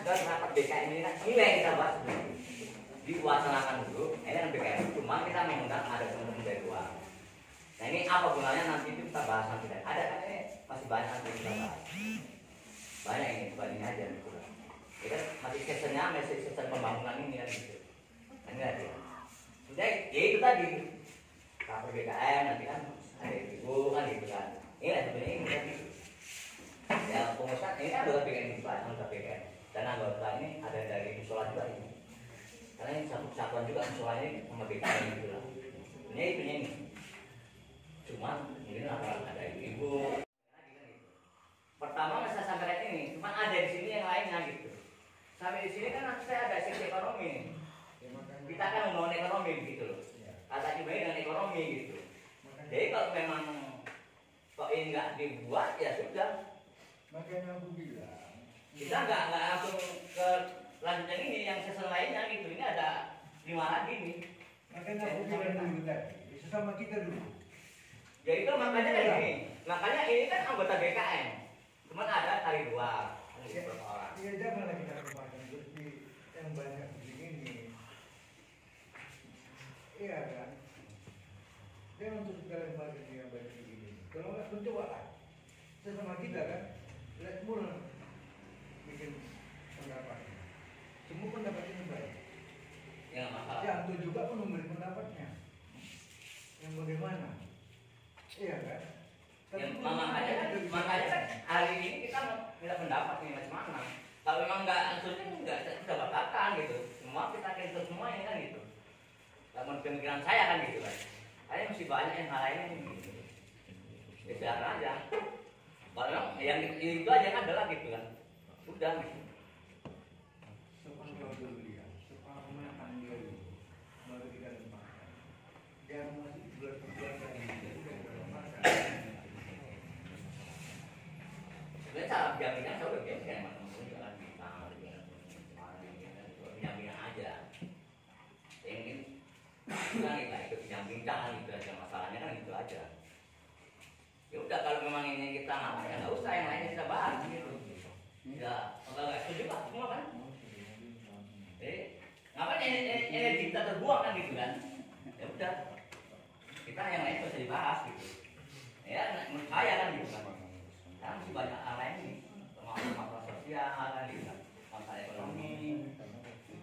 sudah rapat BKN ini kan ini yang kita bahas diwacanakan dulu. Ini kan BKN cuma kita mengundang ada teman-teman dari luar. Nah ini apa gunanya nanti itu kita bahas nanti. Ada kan ini masih banyak nanti kita bahas. Banyak ini bukan ini aja gitu. Ini kan masih seasonnya masih season pembangunan ini kan gitu. Ini aja. Sudah ya itu tadi. Kalau BKN nanti kan ada ibu kan gitu kan. Ini lah sebenarnya ini kan gitu. Ya pengusaha ini kan anggota BKN gitu kan, anggota BKN. Dan anggota ini ada dari musola juga ini. Karena ini satu kesatuan juga musolanya sama BKN gitu lah. Ini itunya ini. Cuman ini ada ibu. Pertama saya sampaikan ini, cuma ada di sini yang lainnya gitu. Sampai di sini kan nanti saya ada sisi ekonomi. Kita kan membangun ekonomi gitu loh. Kata juga dengan ekonomi gitu. Jadi kalau memang kok ini nggak dibuat ya sudah. Makanya aku bilang Kita nggak langsung ke lanjutan ini yang season lainnya gitu. Ini ada 5 lagi nih. makanya aku bilang dulu tadi sesama kita dulu. Ya itu makanya kan ini. Makanya ini kan anggota BKN. Cuman ada kali 2 beberapa orang. Ya janganlah kita kembali seperti yang banyak begini. Iya kan? Jangan untuk segala lembaga yang banyak begini. Kalau nggak mencoba lah. Sesama kita kan, lihat mula bikin pendapat. Semua pendapat ini baik. Ya masalah. Yang itu juga pun memberi pendapatnya. Yang bagaimana? Iya kan? Ya, makanya kan hari ini kita minta pendapat nih macam mana. Kalau memang nggak ansurnya nggak kita batalkan gitu. Semua kita cancel semua ini kan gitu. Namun pemikiran saya kan gitu kan. Saya masih banyak yang hal lainnya gitu. Ya silakan aja. Kalau memang yang itu aja kan adalah gitu kan. Udah gitu. Sopan kau dulu dia, sopan menahan dia dulu, baru kita lemparkan. Jangan masih bulan-bulan lagi, udah kita lemparkan. Sebenarnya cara pendampingan saya udah biasa emang teman-teman juga kan bisa pendampingan aja. Yang ini kan kita ikut bincang-bincang gitu aja masalahnya kan gitu aja. Ya udah kalau memang ini kita nggak ya nggak usah yang lainnya kita bahas gitu. Ya kalau nggak setuju pak semua kan. Ngapain energi kita terbuang kan gitu kan? Ya udah kita yang lain bisa dibahas gitu. Ya menurut saya kan gitu kan. Karena masih banyak hal lain nih, termasuk masalah sosial kan gitu kan, masalah ekonomi,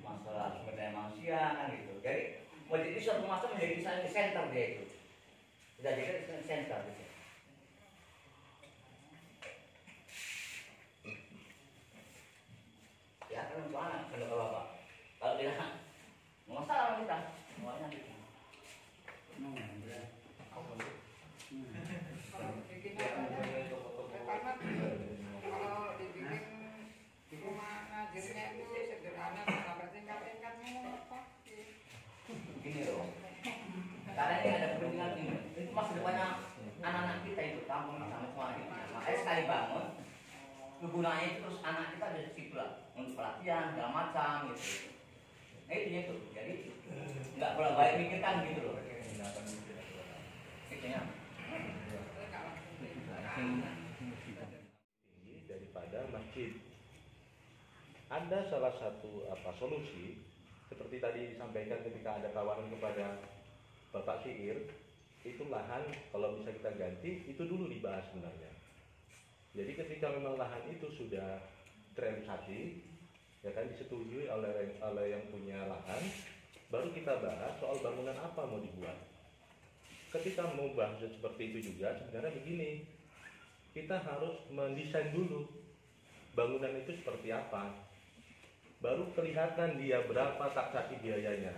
masalah sumber daya manusia kan gitu. Jadi menjadi suatu masalah menjadi center dia itu. Kita jadi center gitu. Ya kan mana kalau bapak? Kalau tidak masalah kita, semuanya gitu. Kalau dibikin rumah ngajarnya itu sederhana tanpa bertingkat-tingkatnya apa? Gini loh, karena ini ada kepentingan ini. Itu masa depannya anak-anak kita itu kampung sama semua itu. Makanya sekali bangun, kegunaannya itu terus anak kita ada di situ lah untuk pelatihan segala macam gitu. Nah itu, jadi nggak boleh baik mikirkan gitu loh. Itunya. Daripada masjid. Ada salah satu solusi seperti tadi disampaikan ketika ada tawaran kepada Bapak Siir, itu lahan kalau bisa kita ganti itu dulu dibahas sebenarnya. Jadi ketika memang lahan itu sudah terrealisasi, ya kan disetujui oleh yang punya lahan, baru kita bahas soal bangunan apa mau dibuat. Ketika mau bahas seperti itu juga sebenarnya begini, kita harus mendesain dulu bangunan itu seperti apa, baru kelihatan dia berapa taksasi biayanya.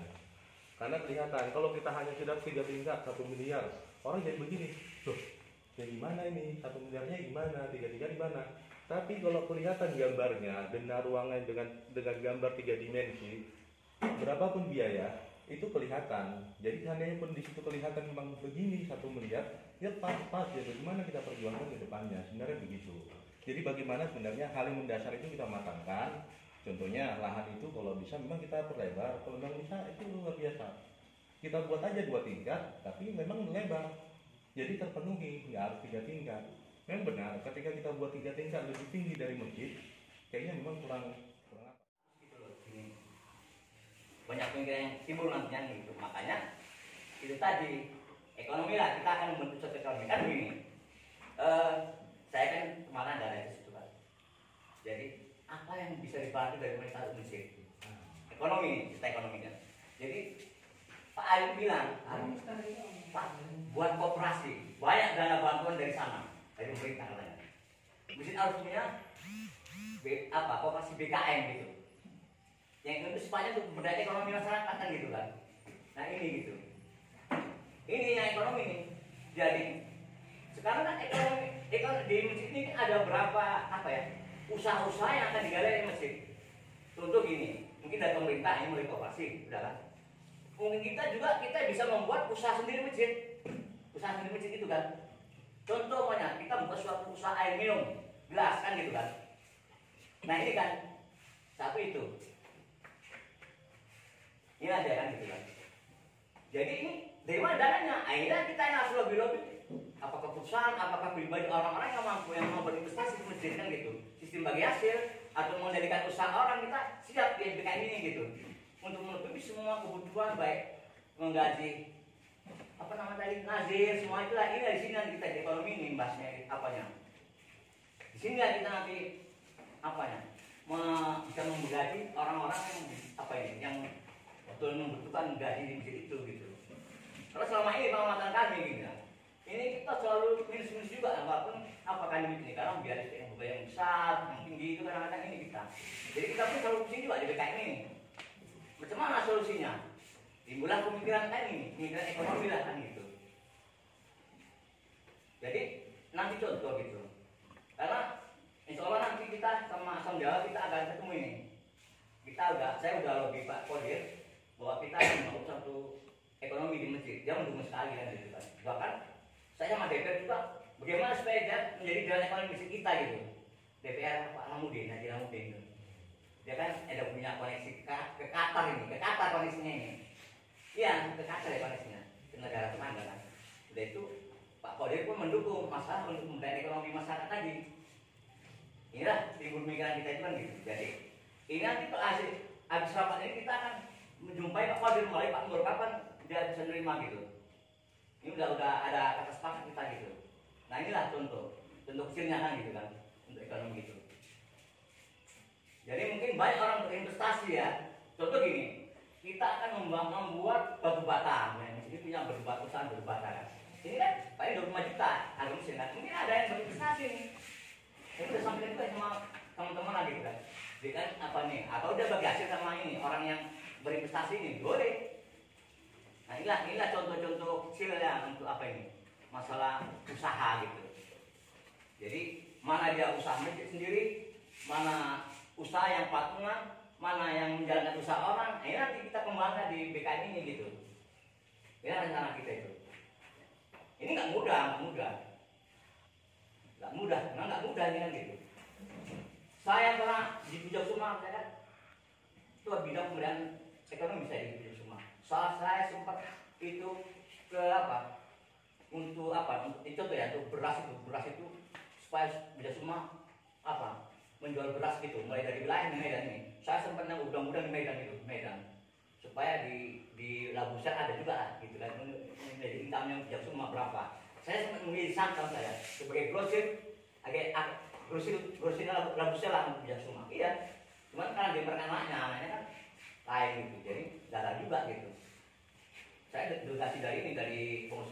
Karena kelihatan kalau kita hanya sudah 3 tingkat 1 miliar, orang jadi begini, loh ya gimana ini 1 miliarnya gimana, 3 tingkat di mana? Tapi kalau kelihatan gambarnya, benar ruangan dengan gambar 3 dimensi, berapapun biaya itu kelihatan. Jadi seandainya pun di situ kelihatan memang begini 1 miliar, ya pas ya bagaimana kita perjuangkan ke depannya. Sebenarnya begitu. Jadi bagaimana sebenarnya hal yang mendasar itu kita matangkan. Contohnya lahan itu kalau bisa memang kita perlebar, kalau memang bisa itu luar biasa. Kita buat aja 2 tingkat, tapi memang lebar. Jadi terpenuhi, nggak harus 3 tingkat. Memang benar, ketika kita buat 3 tingkat lebih tinggi dari masjid, kayaknya memang kurang banyak pemikiran yang timbul nantinya gitu. Makanya itu tadi ekonomi lah, kita akan membentuk suatu ekonomi kan begini. Saya kan kemana ada di situ kan. Jadi apa yang bisa dibantu dari pemerintah Mesir? Ekonomi, kita ekonomi kan. Jadi Pak Ayu bilang, Pak buat kooperasi, banyak dana bantuan dari sana, dari pemerintah katanya. Mesir harus punya kooperasi BKM gitu. Yang itu supaya untuk berdaya ekonomi masyarakat kan gitu kan. Nah ini gitu. Ini yang ekonomi nih. Jadi sekarang kan ekonomi di Mesir ini kan ada berapa usaha-usaha yang akan digali di Mesir. Contoh gini, mungkin dari pemerintah ini mulai kooperasi, udah kan? Mungkin kita bisa membuat usaha sendiri masjid, usaha sendiri masjid itu kan. Contohnya kita buka suatu usaha air minum, gelas kan gitu kan. Nah ini kan satu itu. Ini ada kan gitu kan. Jadi ini dari mana dananya? Akhirnya kita yang harus lebih-lebih. Apakah perusahaan, apakah pribadi orang-orang yang mampu yang mau berinvestasi di masjid kan gitu. Sistem bagi hasil atau menjadikan usaha orang kita siap di BKM ini gitu. Untuk menutupi semua kebutuhan baik menggaji nazir semua itulah ini dari sini nanti kita di ekonomi ini bahasnya apanya. Di sini kita nanti bisa menggaji orang-orang yang yang betul membutuhkan gaji di masjid itu gitu. Karena selama ini pengamatan kami gitu. Ini kita selalu minus-minus juga apapun apakah ini karena biar yang besar, yang tinggi itu kadang-kadang ini kita. Jadi kita pun selalu pusing juga di BKM ini. Macam mana solusinya? Timbullah pemikiran kan ini, pemikiran ekonomi lah kan gitu. Jadi nanti contoh gitu. Karena insya Allah nanti kita sama Asam Jawa kita akan ketemu ini. Saya udah lobby Pak Kodir bahwa kita akan membangun satu ekonomi di masjid. Dia mendukung sekali kan gitu kan. Bahkan saya sama DPR juga bagaimana supaya dia menjadi jalan ekonomi masjid kita gitu. DPR Pak Hamudin, Haji Hamudin itu. Dia kan ada punya koneksi ke Qatar ini, ke Qatar koneksinya ini. Iya, ke Qatar ya koneksinya, ke negara tetangga kan. Udah itu Pak Kodir pun mendukung masalah untuk membangun ekonomi masyarakat tadi. Inilah timbul pemikiran kita itu kan gitu. Jadi ini nanti habis rapat ini kita akan menjumpai Pak Kodir melalui Pak Nur kapan dia bisa menerima gitu. Ini udah ada kata sepakat kita gitu. Nah inilah contoh kecilnya kan gitu kan untuk ekonomi gitu. Jadi mungkin banyak orang berinvestasi ya. Contoh gini, kita akan membuat batu bata, jadi punya perusahaan batu bata kan. Ini kan paling 25 juta, ada mesin kan. Mungkin ada yang berinvestasi nih. Ini udah sampai juga sama teman-teman lagi gitu kan. Jadi kan atau udah bagi hasil sama ini orang yang berinvestasi ini boleh. Nah inilah contoh-contoh kecil ya untuk masalah usaha gitu. Jadi mana dia usaha masjid sendiri, mana usaha yang patungan, mana yang menjalankan usaha orang, ini nanti kita kembangkan di BKM ini gitu. Ini rencana kita itu. Ini nggak mudah, karena nggak mudah ini kan gitu. Saya pernah di Bujang Suma, saya kan ketua bidang pemberdayaan ekonomi saya di Bujang Suma. Saya sempat itu ke untuk itu tuh ya, untuk beras itu supaya Bujang Suma menjual beras gitu, mulai dari wilayah Medan ini. Saya sempat mudah-mudahan di Medan, supaya di Labusar ada juga lah, gitu kan. Menjadi income-nya Bujang Suma berapa. Saya sempat memilih sangkal saya sebagai grosir Labusar lah untuk Bujang Suma. Iya, cuman karena dia anaknya kan lain gitu, jadi gagal juga gitu. Saya degradasi dari pengusaha